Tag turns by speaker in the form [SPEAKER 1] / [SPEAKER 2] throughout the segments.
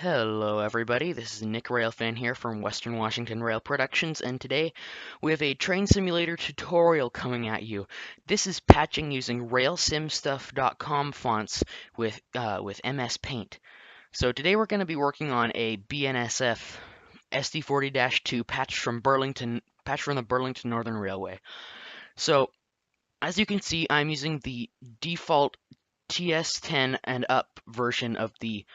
[SPEAKER 1] Hello everybody, this is Nick Railfan here from Western Washington Rail Productions, and today we have a train simulator tutorial coming at you. This is patching using Railsimstuff.com fonts with MS Paint. So today we're going to be working on a BNSF SD40-2 patch from the Burlington Northern Railway. So as you can see, I'm using the default TS10 and up version of the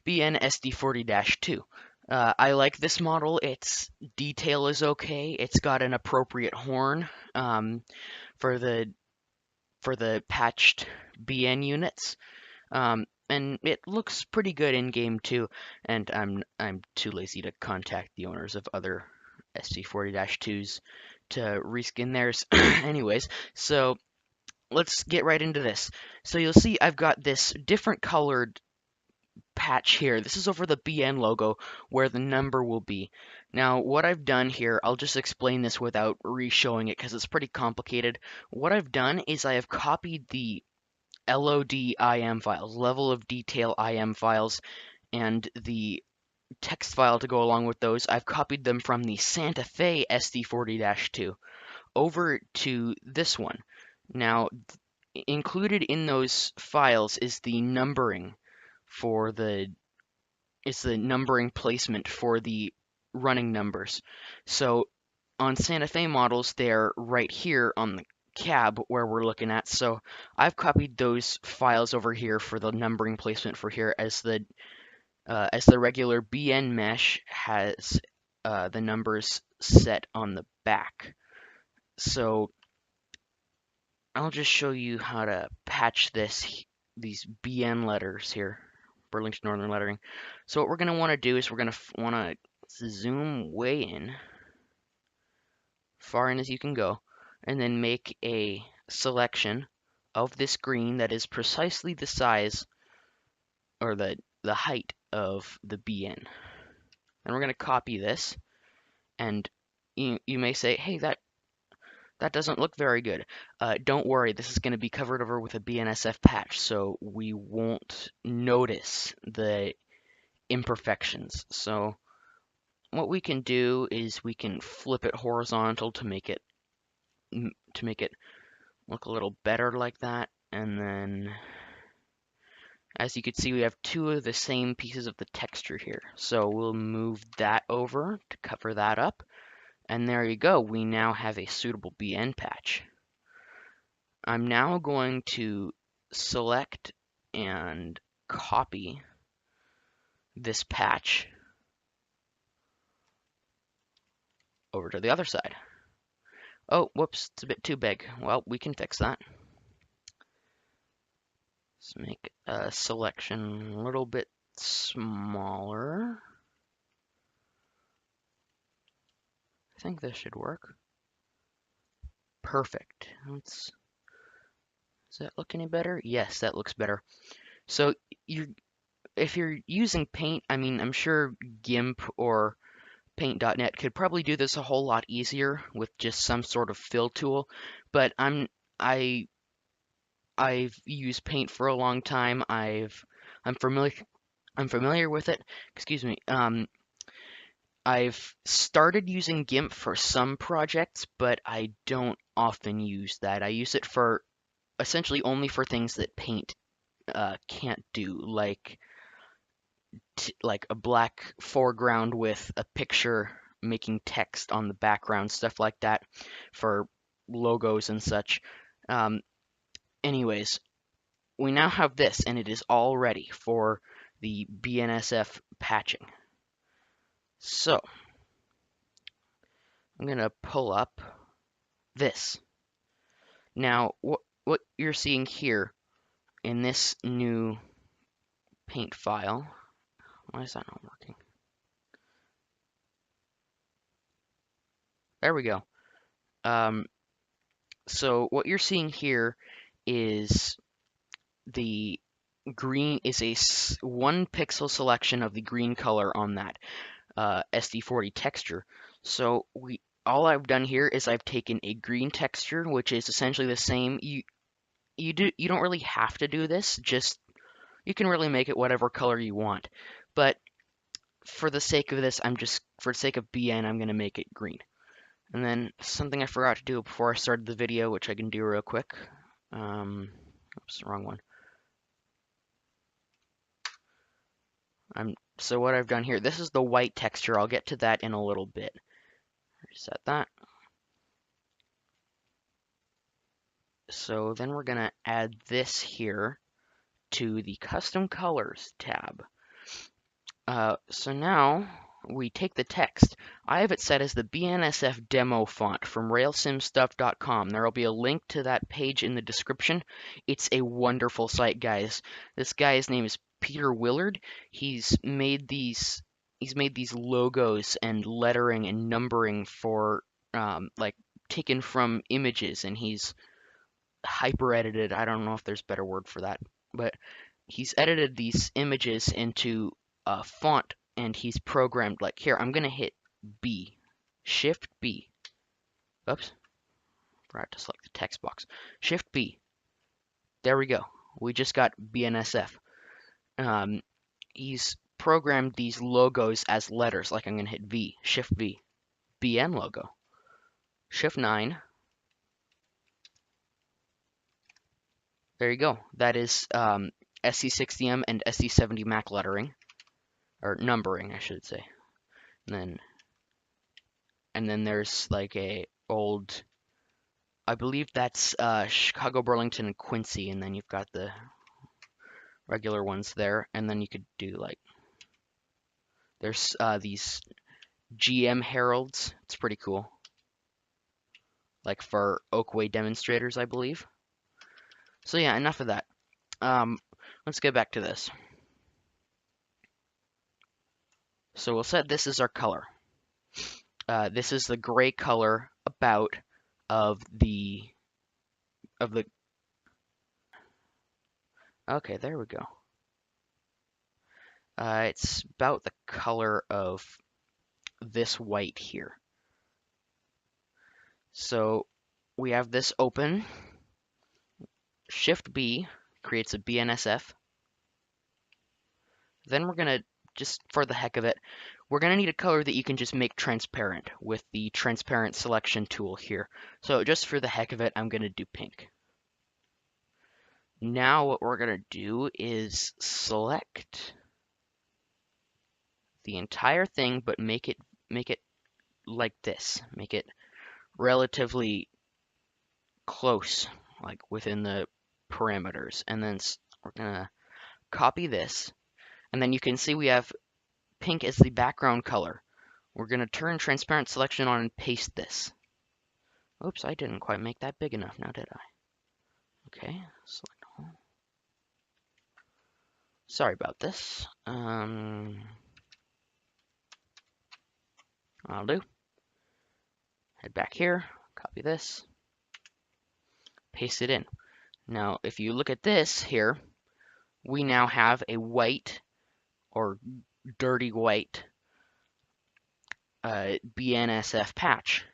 [SPEAKER 1] BN SD40-2. I like this model. Its detail is okay. It's got an appropriate horn for the patched BN units, and it looks pretty good in game too. And I'm too lazy to contact the owners of other SD40-2s to reskin theirs. Anyways, so let's get right into this. So you'll see I've got this different colored patch here. This is over the BN logo where the number will be. Now, what I've done here, I'll just explain this without re-showing it because it's pretty complicated. What I've done is I have copied the LOD IM files, level of detail IM files, and the text file to go along with those. I've copied them from the Santa Fe SD40-2 over to this one. Now, included in those files is the numbering for the numbering placement for the running numbers. So on Santa Fe models, they're right here on the cab where we're looking at. So I've copied those files over here for the numbering placement for here as the regular BN mesh has the numbers set on the back. So I'll just show you how to patch these BN letters here, Burlington Northern lettering. So what we're going to want to do is we're going to want to zoom way in, far in as you can go, and then make a selection of this green that is precisely the size or the height of the BN. And we're going to copy this, and you may say, hey, that doesn't look very good. Don't worry, this is going to be covered over with a BNSF patch, so we won't notice the imperfections. So what we can do is we can flip it horizontal to make it look a little better like that. And then as you can see, we have two of the same pieces of the texture here. So we'll move that over to cover that up. And there you go, we now have a suitable BN patch. I'm now going to select and copy this patch over to the other side. Oh, whoops, it's a bit too big. Well, we can fix that. Let's make a selection a little bit smaller. I think this should work. Perfect. Does that look any better? Yes, that looks better. So if you're using Paint, I mean, I'm sure GIMP or Paint.net could probably do this a whole lot easier with just some sort of fill tool, but I've used Paint for a long time. I'm familiar with it. Excuse me. I've started using GIMP for some projects, but I don't often use that. I use it for essentially only for things that Paint can't do, like a black foreground with a picture making text on the background, stuff like that, for logos and such. Anyways, we now have this, and it is all ready for the BNSF patching. So I'm going to pull up this. Now, what you're seeing here in this new Paint file, why is that not working? There we go. So what you're seeing here is the green is a 1 pixel selection of the green color on that SD40 texture. So all I've done here is I've taken a green texture, which is essentially the same. You don't really have to do this. Just you can really make it whatever color you want. But for the sake of this, for the sake of BN, I'm going to make it green. And then something I forgot to do before I started the video, which I can do real quick. Oops, wrong one. So what I've done here, this is the white texture. I'll get to that in a little bit. Reset that. So then we're going to add this here to the Custom Colors tab. So now we take the text. I have it set as the BNSF demo font from Railsimstuff.com. There will be a link to that page in the description. It's a wonderful site, guys. This guy's name is Peter Willard. He's made these logos and lettering and numbering for like taken from images, and he's hyper edited. I don't know if there's a better word for that, but he's edited these images into a font, and he's programmed like here. I'm gonna hit B, Shift B. Oops, forgot to select the text box. Shift B. There we go. We just got BNSF. He's programmed these logos as letters. Like I'm gonna hit V, Shift V, BN logo, Shift 9. There you go. That is SC60M and SC70 Mac lettering, or numbering, I should say. And then there's like a old, I believe that's Chicago, Burlington, and Quincy, and then you've got the regular ones there, and then you could do like, there's these GM heralds. It's pretty cool, like for Oakway demonstrators, I believe. So yeah, enough of that. Let's get back to this. So we'll set this as our color. This is the gray color of the okay, there we go. It's about the color of this white here. So we have this open. Shift B creates a BNSF. Then we're gonna, just for the heck of it, we're gonna need a color that you can just make transparent with the transparent selection tool here. So just for the heck of it, I'm gonna do pink. Now what we're gonna do is select the entire thing, but make it like this. Make it relatively close, like within the parameters. And then we're gonna copy this, and then you can see we have pink as the background color. We're gonna turn transparent selection on and paste this. Oops, I didn't quite make that big enough now, did I? Okay, select all. Sorry about this. I'll do. Head back here, copy this, paste it in. Now, if you look at this here, we now have a white or dirty white BNSF patch.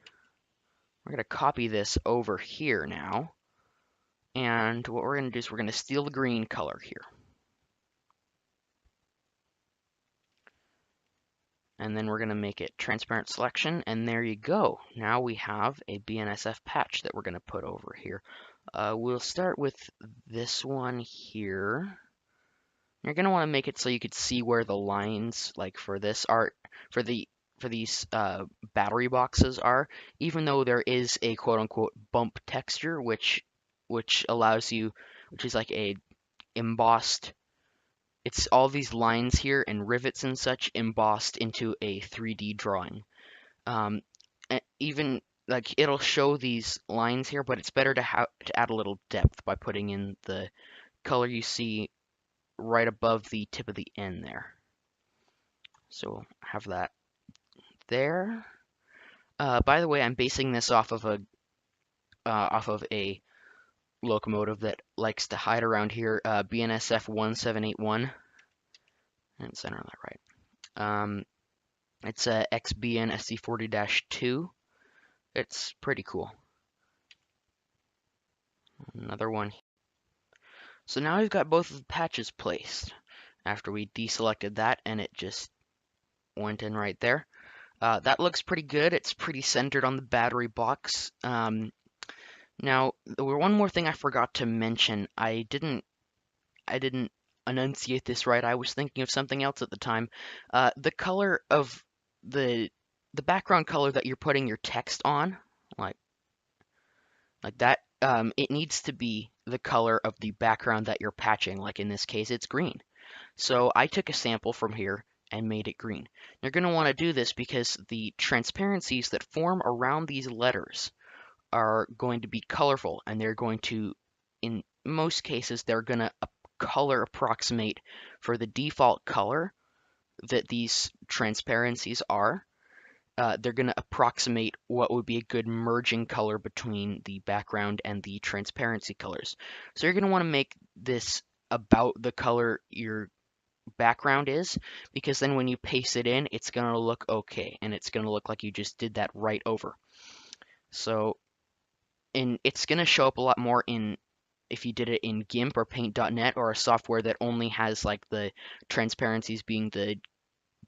[SPEAKER 1] We're going to copy this over here now. And what we're going to do is we're going to steal the green color here. And then we're going to make it transparent selection. And there you go. Now we have a BNSF patch that we're going to put over here. We'll start with this one here. You're going to want to make it so you could see where the lines, like for this art, for these battery boxes are, even though there is a quote-unquote bump texture, which allows you, which is like a embossed, it's all these lines here and rivets and such embossed into a 3D drawing. Even like it'll show these lines here, but it's better to add a little depth by putting in the color you see right above the tip of the N there. So have that there. By the way, I'm basing this off of a locomotive that likes to hide around here, BNSF 1781. I didn't center that right. It's a XBN SD40-2. It's pretty cool. Another one. So now we've got both of the patches placed after we deselected that, and it just went in right there. That looks pretty good. It's pretty centered on the battery box. Now, there were one more thing I forgot to mention. I didn't enunciate this right. I was thinking of something else at the time. The color of the the background color that you're putting your text on, like like that, it needs to be the color of the background that you're patching. Like in this case, it's green. So I took a sample from here and made it green. You're going to want to do this because the transparencies that form around these letters are going to be colorful, and they're going to, in most cases, they're going to color approximate for the default color that these transparencies are. They're going to approximate what would be a good merging color between the background and the transparency colors. So you're going to want to make this about the color your background is, because then when you paste it in, it's going to look okay, and it's going to look like you just did that right over. So, and it's going to show up a lot more in if you did it in GIMP or Paint.net or a software that only has like the transparencies being the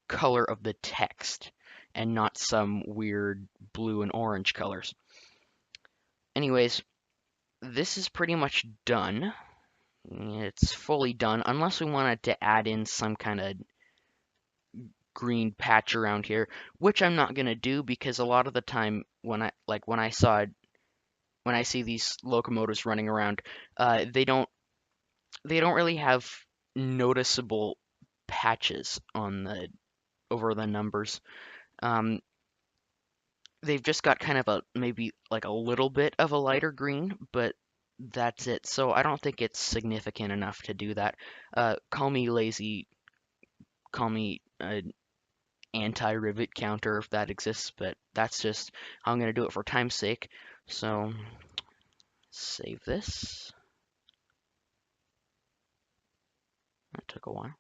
[SPEAKER 1] color of the text and not some weird blue and orange colors. Anyways, this is pretty much done. It's fully done, unless we wanted to add in some kind of green patch around here, which I'm not gonna do because a lot of the time when I see these locomotives running around, they don't really have noticeable patches on the over the numbers. Um, they've just got kind of a maybe like a little bit of a lighter green, but that's it. So I don't think it's significant enough to do that. Call me lazy, call me anti-rivet counter if that exists, but that's just how I'm going to do it for time's sake. So save this. That took a while.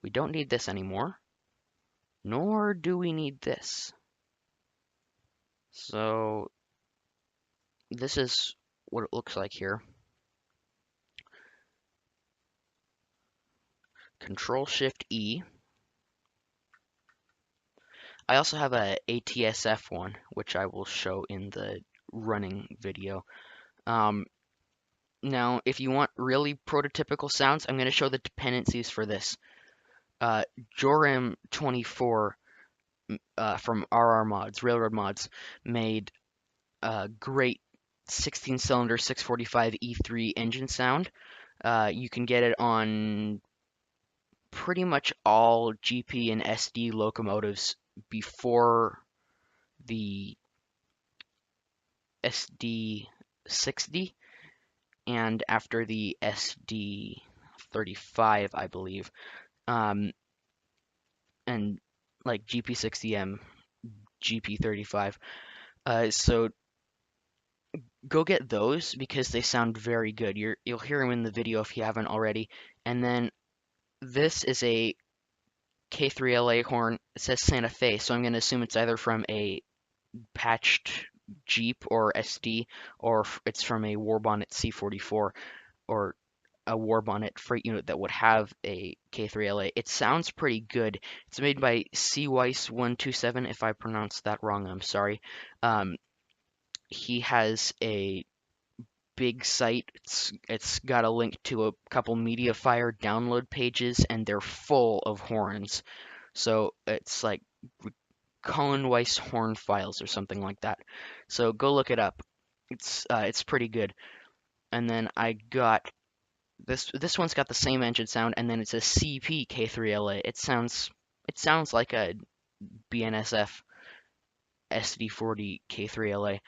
[SPEAKER 1] We don't need this anymore, nor do we need this. So this is what it looks like here. Control Shift E. I also have a ATSF one, which I will show in the running video. Um, Now, if you want really prototypical sounds, I'm going to show the dependencies for this. Joram 24 from RR Mods, Railroad Mods, made a great 16-cylinder 645 E3 engine sound. You can get it on pretty much all GP and SD locomotives before the SD60 and after the SD35, I believe. Um, and like GP60M, GP35. So go get those because they sound very good. You'll hear them in the video if you haven't already. And then this is a K3LA horn. It says Santa Fe, so I'm going to assume it's either from a patched Jeep or SD, or it's from a Warbonnet C44 or a Warbonnet freight unit that would have a K3LA. It sounds pretty good. It's made by CWeiss127. If I pronounced that wrong, I'm sorry. Um, he has a big site. It's got a link to a couple MediaFire download pages, and they're full of horns. So it's like Colin Weiss horn files or something like that. So go look it up. It's pretty good. And then I got this one's got the same engine sound, and then it's a CP K3LA. It sounds like a BNSF SD40 K3LA.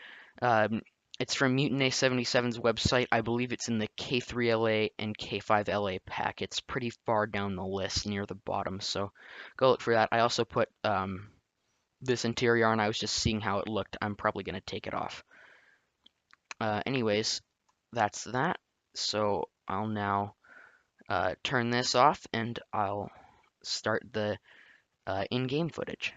[SPEAKER 1] It's from Mutant A77's website. I believe it's in the K3LA and K5LA pack. It's pretty far down the list, near the bottom, so go look for that. I also put this interior on. I was just seeing how it looked. I'm probably going to take it off. Anyways, that's that. So I'll now turn this off and I'll start the in-game footage.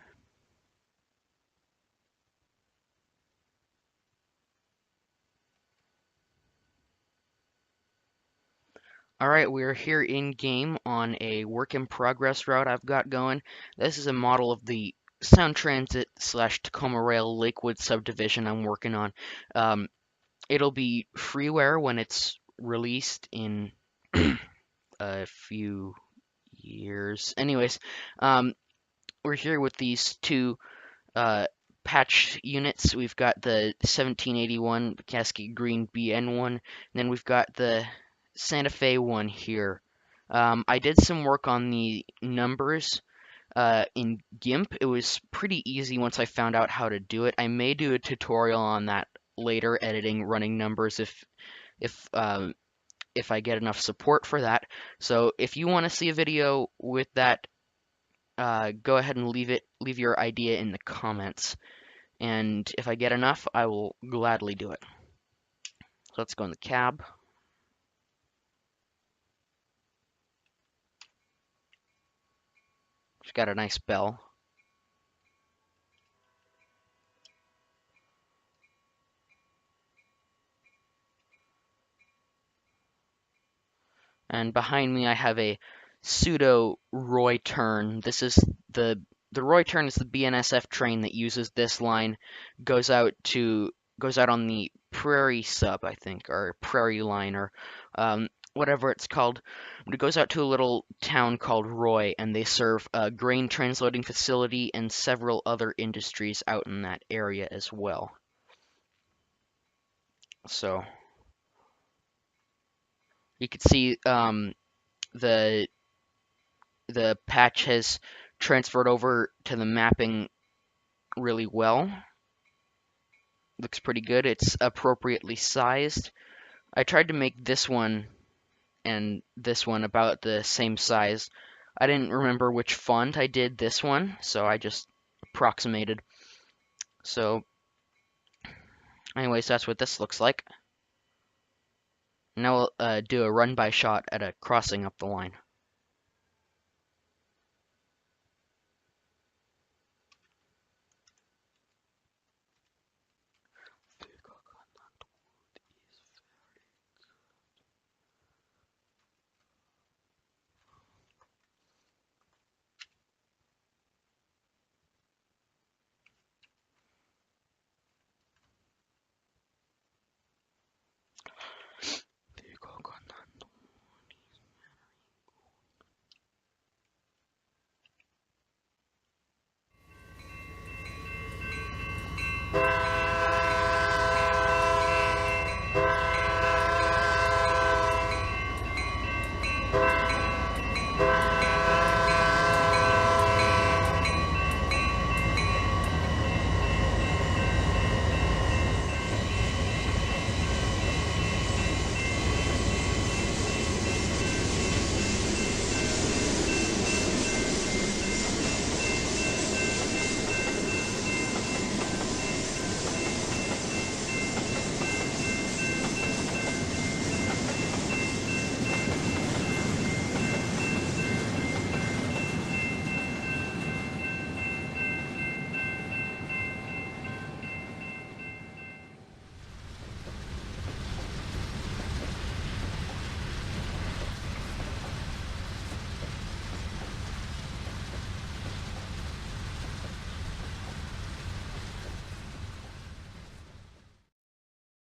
[SPEAKER 1] Alright, we're here in game on a work in progress route I've got going. This is a model of the Sound Transit slash Tacoma Rail Lakewood subdivision I'm working on. It'll be freeware when it's released in a few years. Anyways, we're here with these two patch units. We've got the 1781 Cascade Green BN1, and then we've got the Santa Fe one here. I did some work on the numbers in GIMP. It was pretty easy once I found out how to do it. I may do a tutorial on that later, editing running numbers if I get enough support for that. So if you want to see a video with that, go ahead and leave your idea in the comments. And if I get enough, I will gladly do it. So let's go in the cab. It's got a nice bell. And behind me I have a pseudo Roy turn. This is the Roy turn is the BNSF train that uses this line, goes out on the Prairie sub, I think, or Prairie line, or whatever it's called. But it goes out to a little town called Roy, and they serve a grain transloading facility and several other industries out in that area as well. So you can see the patch has transferred over to the mapping really well. Looks pretty good. It's appropriately sized. I tried to make this one and this one about the same size. I didn't remember which font I did this one, so I just approximated. So anyways, that's what this looks like. Now we'll do a run-by shot at a crossing up the line.